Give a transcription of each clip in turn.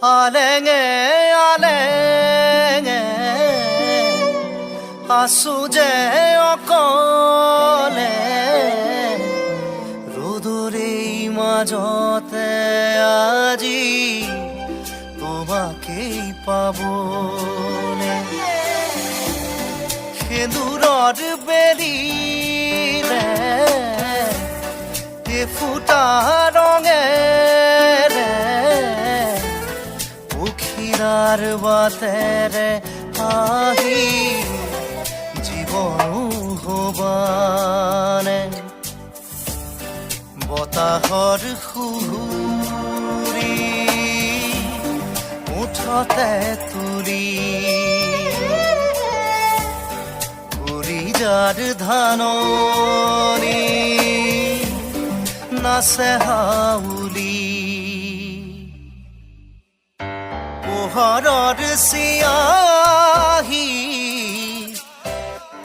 আলেঙে আলেঙে আছো যে অকলে ৰোদৰে মাজতে আজি তোমাকেই পাবলে সেন্দুৰৰ বেলিৰে ফুটা ৰঙেৰে উখিৰাৰ বাটেৰে আহি জীৱনো হবানে বতাহৰ সুহুৰি মুঠতে তুলি যাৰ ধাননি নাচে হাউলি পোহৰৰ চিয়াহি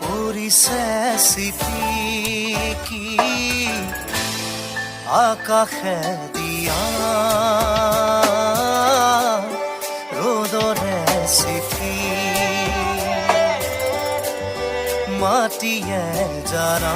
পৰিছে চিটিকি আকাশে দিয়া ৰ'দৰে চিঠি মাটিয়ে জানা